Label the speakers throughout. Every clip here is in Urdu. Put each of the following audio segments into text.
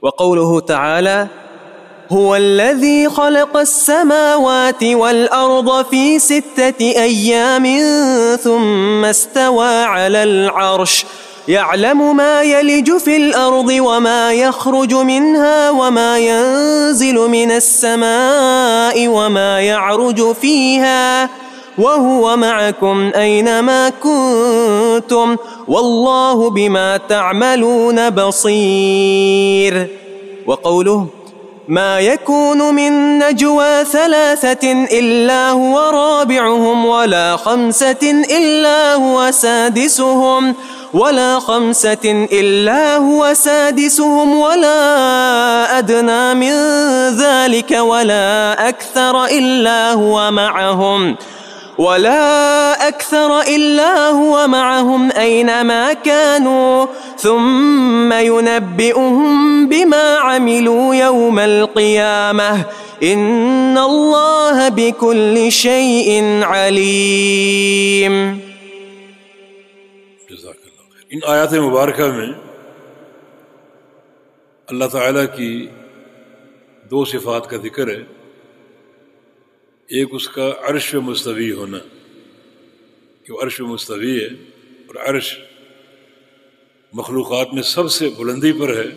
Speaker 1: وقوله تعالى: هو الذي خلق السماوات والأرض في 6 أيام ثم استوى على العرش يعلم ما يلج في الأرض وما يخرج منها وما ينزل من السماء وما يعرج فيها وهو معكم أينما كنتم والله بما تعملون بصير. وقوله: ما يكون من نجوى 3 إلا هو رابعهم ولا 5 إلا هو سادسهم ولا أدنى من ذلك ولا أكثر إلا هو معهم أينما كانوا ثم ينبئهم بما عملوا يوم القيامة إن الله بكل شيء عليم.
Speaker 2: جزاک اللہ خیر. ان آیات مبارکہ میں اللہ تعالیٰ کی 2 صفات کا ذکر ہے. ایک اس کا عرش پہ مستوی ہونا کہ وہ عرش پہ مستوی ہے اور عرش مخلوقات میں سب سے بلندی پر ہے.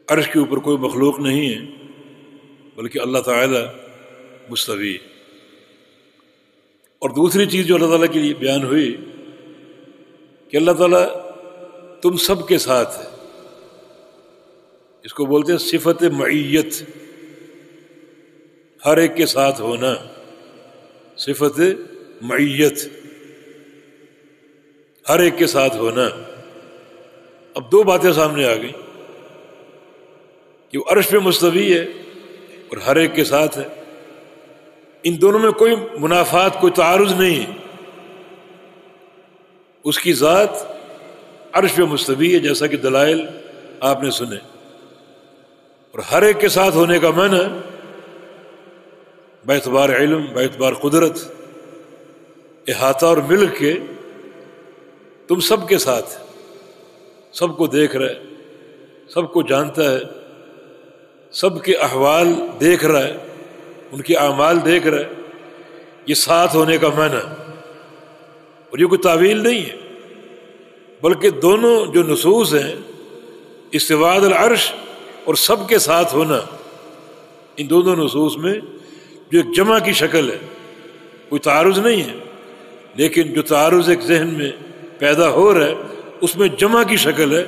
Speaker 2: عرش کے اوپر کوئی مخلوق نہیں ہے بلکہ اللہ تعالیٰ مستوی ہے. اور دوسری چیز جو اللہ تعالیٰ کے لیے بیان ہوئی کہ اللہ تعالیٰ تم سب کے ساتھ ہے. اس کو بولتے ہیں صفت معیت، ہر ایک کے ساتھ ہونا، صفت معیت، ہر ایک کے ساتھ ہونا. اب 2 باتیں سامنے آ گئیں کہ وہ عرش پہ مستوی ہے اور ہر ایک کے ساتھ ہے. ان دونوں میں کوئی منافات، کوئی تعارض نہیں ہے. اس کی ذات عرش پہ مستوی ہے جیسا کہ دلائل آپ نے سنے، اور ہر ایک کے ساتھ ہونے کا معنی باعتبار علم، باعتبار قدرت، احاطہ اور ملک کے تم سب کے ساتھ، سب کو دیکھ رہا ہے، سب کو جانتا ہے، سب کے احوال دیکھ رہا ہے، ان کے اعمال دیکھ رہا ہے. یہ ساتھ ہونے کا معنی، اور یہ کوئی تعویل نہیں ہے بلکہ دونوں جو نصوص ہیں استواء العرش اور سب کے ساتھ ہونا، ان دونوں نصوص میں جو ایک جمع کی شکل ہے، کوئی تعارض نہیں ہے، لیکن جو تعارض ایک ذہن میں پیدا ہو رہا ہے اس میں جمع کی شکل ہے.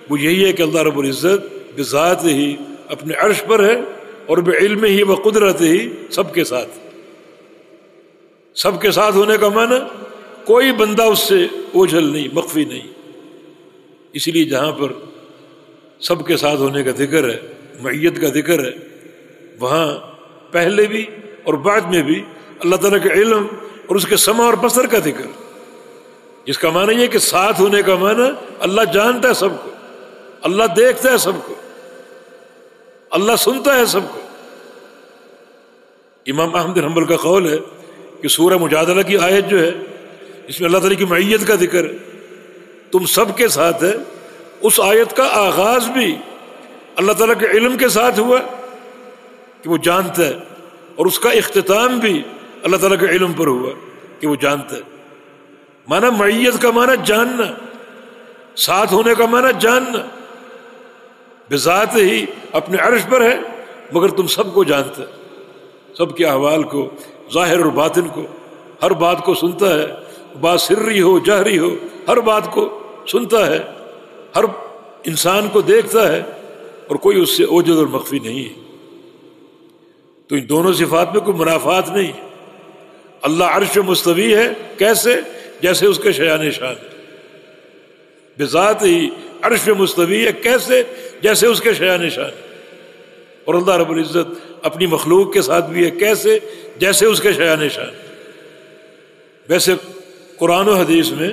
Speaker 2: وہ یہی ہے کہ اللہ رب العزت بذات ہی اپنے عرش پر ہے اور بعلم ہی و قدرت ہی سب کے ساتھ. سب کے ساتھ ہونے کا معنی کوئی بندہ اس سے اوجھل نہیں، مخفی نہیں. اسی لیے جہاں پر سب کے ساتھ ہونے کا ذکر ہے، معیت کا ذکر ہے، وہاں پہلے بھی اور بعد میں بھی اللہ تعالیٰ کے علم اور اس کے سمع اور بصر کا ذکر، جس کا معنی یہ کہ ساتھ ہونے کا معنی اللہ جانتا ہے سب کو، اللہ دیکھتا ہے سب کو، اللہ سنتا ہے سب کو. امام احمد بن حنبل کا قول ہے کہ سورہ مجادلہ کی آیت جو ہے اس میں اللہ تعالیٰ کی معیت کا ذکر ہے، تم سب کے ساتھ ہے. اس آیت کا آغاز بھی اللہ تعالیٰ کے علم کے ساتھ ہوا کہ وہ جانتا ہے، اور اس کا اختتام بھی اللہ تعالیٰ کے علم پر ہوا کہ وہ جانتا ہے. معنی معیت کا معنی جاننا، ساتھ ہونے کا معنی جاننا. بذات ہی اپنے عرش پر ہے مگر تم سب کو جانتا ہے، سب کے احوال کو، ظاہر اور باطن کو، ہر بات کو سنتا ہے، بات سری ہو جہری ہو، ہر بات کو سنتا ہے، ہر انسان کو دیکھتا ہے، اور کوئی اس سے اوجھل اور مخفی نہیں ہے. تو ان دونوں صفات میں کوئی منافات نہیں. اللہ عرش پہ مستوی ہے، کیسے؟ جیسے اس کے شیان شان ہے. بذات ہی عرش پہ مستوی ہے، کیسے؟ جیسے اس کے شیان شان ہے. اور اللہ رب العزت اپنی مخلوق کے ساتھ بھی ہے، کیسے؟ جیسے اس کے شیان شان. ویسے قرآن و حدیث میں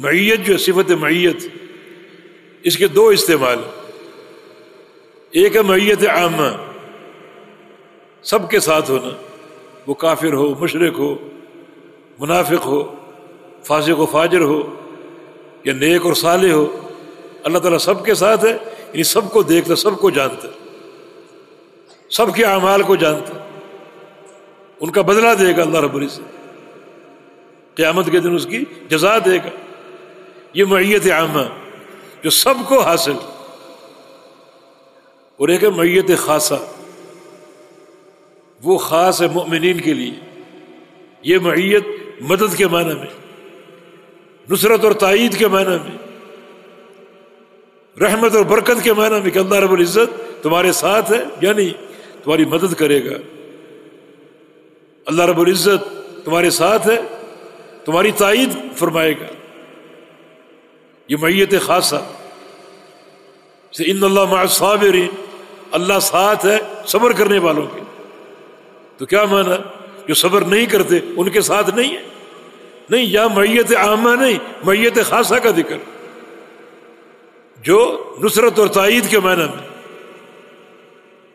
Speaker 2: معیت جو ہے، صفت معیت، اس کے 2 استعمال. ایک ہے معیت عامہ، سب کے ساتھ ہونا، وہ کافر ہو، مشرک ہو، منافق ہو، فاسق و فاجر ہو یا نیک اور صالح ہو، اللہ تعالیٰ سب کے ساتھ ہے. یعنی سب کو دیکھتا، سب کو جانتا، سب کے اعمال کو جانتا، ان کا بدلہ دے گا اللہ رب العزت، قیامت کے دن اس کی جزا دے گا۔ یہ معیت عامہ جو سب کو حاصل، اور ایک ہے معیت خاصہ، وہ خاص ہے مؤمنین کے لیے۔ یہ معیت مدد کے معنی میں، نصرت اور تائید کے معنی میں، رحمت اور برکت کے معنی میں کہ اللہ رب العزت تمہارے ساتھ ہے، یعنی تمہاری مدد کرے گا۔ اللہ رب العزت تمہارے ساتھ ہے، تمہاری تائید فرمائے گا۔ یہ معیت خاصہ سے ان اللہ مع الصابرین، اللہ ساتھ ہے صبر کرنے والوں کے۔ تو کیا مانا؟ جو صبر نہیں کرتے ان کے ساتھ نہیں ہے؟ نہیں، یا معیت عامہ نہیں، معیت خاصہ کا ذکر جو نصرت اور تائید کے معنی میں۔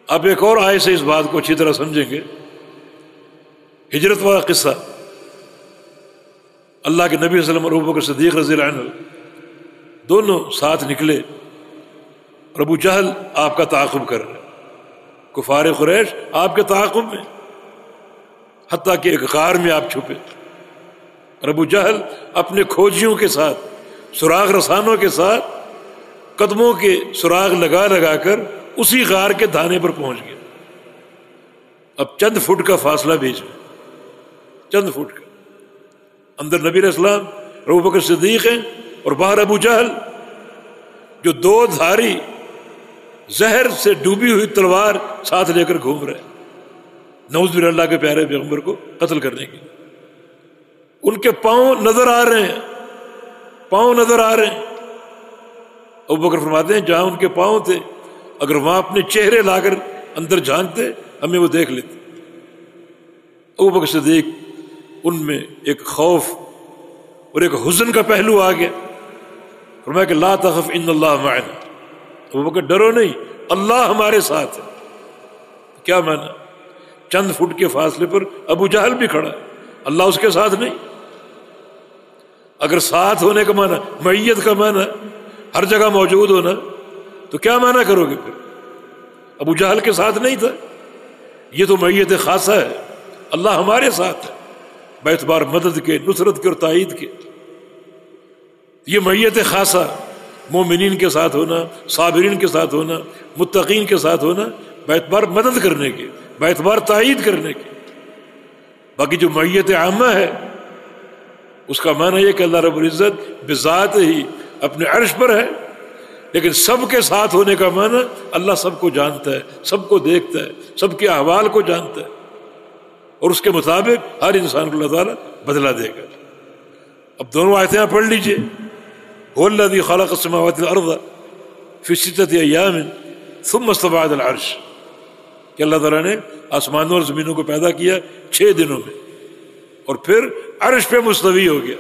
Speaker 2: آپ ایک اور آیت سے اس بات کو اچھی طرح سمجھیں گے۔ ہجرت والا قصہ، اللہ کے نبی صلی اللہ علیہ وسلم اور ابوبکر صدیق رضی اللہ عنہ دونوں ساتھ نکلے، اور ابو جہل آپ کا تعاقب کر رہے، کفار قریش آپ کے تعاقب میں، حتیٰ کہ ایک غار میں آپ چھپے، اور ابو جہل اپنے کھوجیوں کے ساتھ، سراغ رسانوں کے ساتھ قدموں کے سراغ لگا لگا کر اسی غار کے دھانے پر پہنچ گئے۔ اب چند فٹ کا فاصلہ بیچ میں، چند فٹ کا، اندر نبی علیہ السلام اور ابوبکر صدیق ہیں، اور باہر ابو جہل جو دو دھاری زہر سے ڈوبی ہوئی تلوار ساتھ لے کر گھوم رہے، نعوذ باللہ اللہ کے پیارے پیغمبر کو قتل کرنے کے لیے۔ ان کے پاؤں نظر آ رہے ہیں، پاؤں نظر آ رہے ہیں۔ ابوبکر فرماتے ہیں جہاں ان کے پاؤں تھے، اگر وہاں اپنے چہرے لا کر اندر جھانکتے ہمیں وہ دیکھ لیتے۔ ابوبکر صدیق ان میں ایک خوف اور ایک حزن کا پہلو آ گیا۔ فرمایا کہ لا تخف ان اللہ معنا، ابوبکر ڈرو نہیں، اللہ ہمارے ساتھ ہے۔ کیا مانا؟ چند فٹ کے فاصلے پر ابو جہل بھی کھڑا ہے، اللہ اس کے ساتھ نہیں۔ اگر ساتھ ہونے کا مانا، معیت کا مانا ہر جگہ موجود ہونا، تو کیا مانا کرو گے پھر؟ ابو جہل کے ساتھ نہیں تھا، یہ تو معیت خاصہ ہے، اللہ ہمارے ساتھ ہے باعتبار مدد کے، نصرت کے اور تائید کے۔ یہ معیت خاصہ، مومنین کے ساتھ ہونا، صابرین کے ساتھ ہونا، متقین کے ساتھ ہونا، باعتبار مدد کرنے کے، باعتبار تائید کرنے کے۔ باقی جو معیت عامہ ہے اس کا معنی یہ کہ اللہ رب العزت بذات ہی اپنے عرش پر ہے، لیکن سب کے ساتھ ہونے کا معنی اللہ سب کو جانتا ہے، سب کو دیکھتا ہے، سب کے احوال کو جانتا ہے، اور اس کے مطابق ہر انسان کو اللہ تعالیٰ بدلہ دے گا۔ اب دونوں آیتیں آپ پڑھ لیجئے۔ هو الذی خلق السماوات والارض فی ستۃ ایام ثم استوى علی العرش، کہ اللہ تعالیٰ نے آسمانوں اور زمینوں کو پیدا کیا 6 دنوں میں، اور پھر عرش پہ مستوی ہو گیا،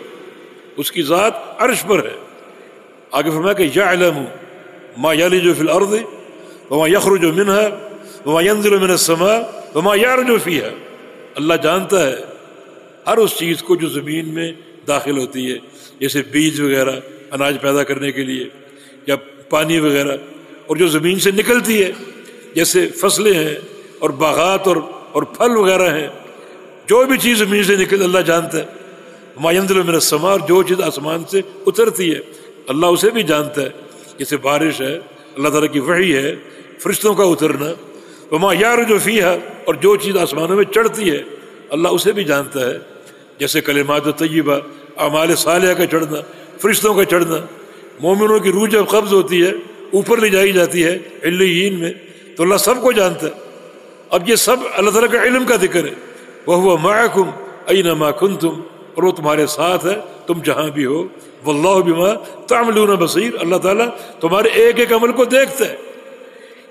Speaker 2: اس کی ذات عرش پر ہے۔ آگے فرمایا کہ یعلم ما یلج فی الارض وما یخرج منها وما ینزل من السماء وما یعرج فیہا، اللہ جانتا ہے ہر اس چیز کو جو زمین میں داخل ہوتی ہے، جیسے بیج وغیرہ اناج پیدا کرنے کے لیے، یا پانی وغیرہ، اور جو زمین سے نکلتی ہے جیسے فصلیں ہیں اور باغات اور پھل وغیرہ ہیں، جو بھی چیز زمین سے نکل اللہ جانتا ہے۔ وما ینزل من السماء، اور جو چیز آسمان سے اترتی ہے اللہ اسے بھی جانتا ہے، جیسے بارش ہے، اللہ تعالیٰ کی وحی ہے، فرشتوں کا اترنا۔ وما یعرج فیہا، اور جو چیز آسمانوں میں چڑھتی ہے اللہ اسے بھی جانتا ہے، جیسے کلمات طیبہ، اعمال صالحہ کا چڑھنا، فرشتوں کا چڑھنا۔ مومنوں کی روح جب قبض ہوتی ہے اوپر لے جائی جاتی ہے علیین میں، تو اللہ سب کو جانتا ہے۔ اب یہ سب اللہ تعالیٰ کا علم کا ذکر ہے۔ وَهُوَ مَعَكُمْ أَيْنَمَا كُنْتُمْ، اور وہ تمہارے ساتھ ہے تم جہاں بھی ہو۔ وَاللَّهُ بِمَا تَعْمَلُونَ بَصِيرٌ، اللہ تعالیٰ تمہارے ایک ایک عمل کو دیکھتا ہے۔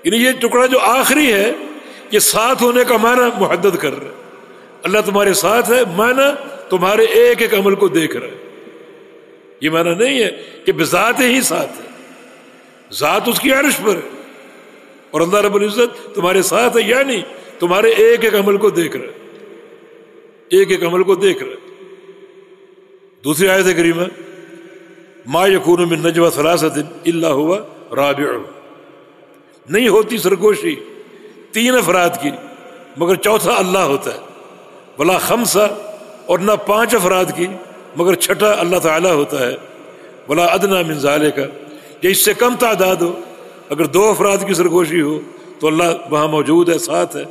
Speaker 2: یعنی یہ ٹکڑا جو آخری ہے یہ ساتھ ہونے کا معنی محدد کر رہا ہے۔ اللہ تمہارے ساتھ ہے، معنی تمہارے ایک ایک عمل کو دیکھ رہا ہے۔ یہ معنی نہیں ہے کہ بذات ہی ساتھ ہے، ذات اس کی عرش پر ہے، اور اللہ رب العزت تمہارے ساتھ ہے، یعنی تمہارے ایک ایک عمل کو دیکھ رہا ہے، ایک ایک عمل کو دیکھ رہا ہے۔ دوسری آیت کریمہ، ما یکون من نجوى ثلاثة الا هو رابعهم، نہیں ہوتی سرگوشی 3 افراد کی مگر چوتھا اللہ ہوتا ہے، ولا خمسہ، اور نہ 5 افراد کی مگر چھٹا اللہ تعالیٰ ہوتا ہے، ولا ادنی من ذالک، یا اس سے کم تعداد ہو، اگر 2 افراد کی سرگوشی ہو تو اللہ وہاں موجود ہے، ساتھ ہے،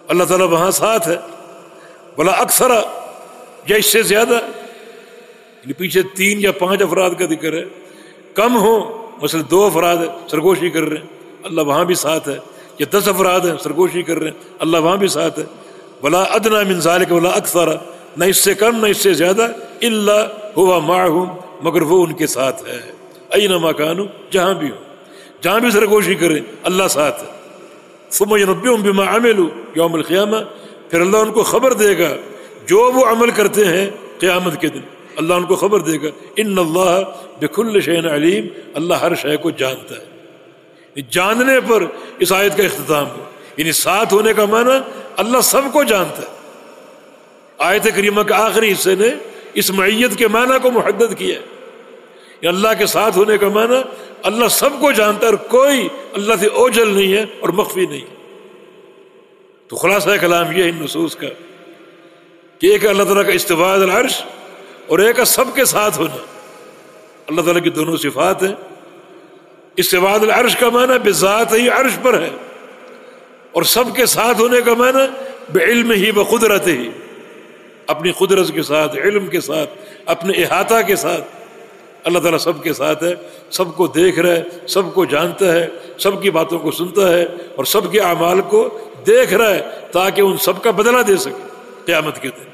Speaker 2: اللہ تعالیٰ وہاں ساتھ ہے، ولا اکثر، یا اس سے زیادہ، یعنی پیچھے 3 یا 5 افراد کا ذکر ہے، کم ہو، مثلا 2 افراد سرگوشی کر رہے ہیں، اللہ وہاں بھی ساتھ ہے، یا 10 افراد ہیں سرگوشی کر رہے ہیں، اللہ وہاں بھی ساتھ ہے، ولا ادنی من ذالک ولا اکثر، نہ اس سے کم نہ اس سے زیادہ، الا ہوا معہم، مگر وہ ان کے ساتھ ہے، اینما کانوا، جہاں بھی ہو، جہاں بھی سرگوشی کریں اللہ ساتھ ہے، ثم ینبئہم بما عملوا یوم القیامہ، پھر اللہ ان کو خبر دے گا جو وہ عمل کرتے ہیں قیامت کے دن، اللہ ان کو خبر دے گا، ان اللہ بکل شیء علیم، اللہ ہر شے کو جانتا ہے۔ جاننے پر اس آیت کا اختتام ہو، یعنی ساتھ ہونے کا معنی اللہ سب کو جانتا ہے۔ آیت کریمہ کے آخری حصے نے اس معیت کے معنی کو محدد کیا ہے، اللہ کے ساتھ ہونے کا معنی اللہ سب کو جانتا ہے اور کوئی اللہ سے اوجھل نہیں ہے اور مخفی نہیں ہے۔ تو خلاصہ کلام یہ ہے ان نصوص کا کہ ایک اللہ تعالیٰ کا استواء علی العرش اور ایک سب کے ساتھ ہونا، اللہ تعالیٰ کی دونوں صفات ہیں۔ استواء علی العرش کا معنی بذات ہی عرش پر ہے، اور سب کے ساتھ ہونے کا معنی بعلم ہی بقدرت ہی، اپنی قدرت کے ساتھ، علم کے ساتھ، اپنے احاطہ کے ساتھ اللہ تعالیٰ سب کے ساتھ ہے، سب کو دیکھ رہا ہے، سب کو جانتا ہے، سب کی باتوں کو سنتا ہے اور سب کے اعمال کو دیکھ رہا ہے تاکہ ان سب کا بدلہ دے سکے قیامت کے دن۔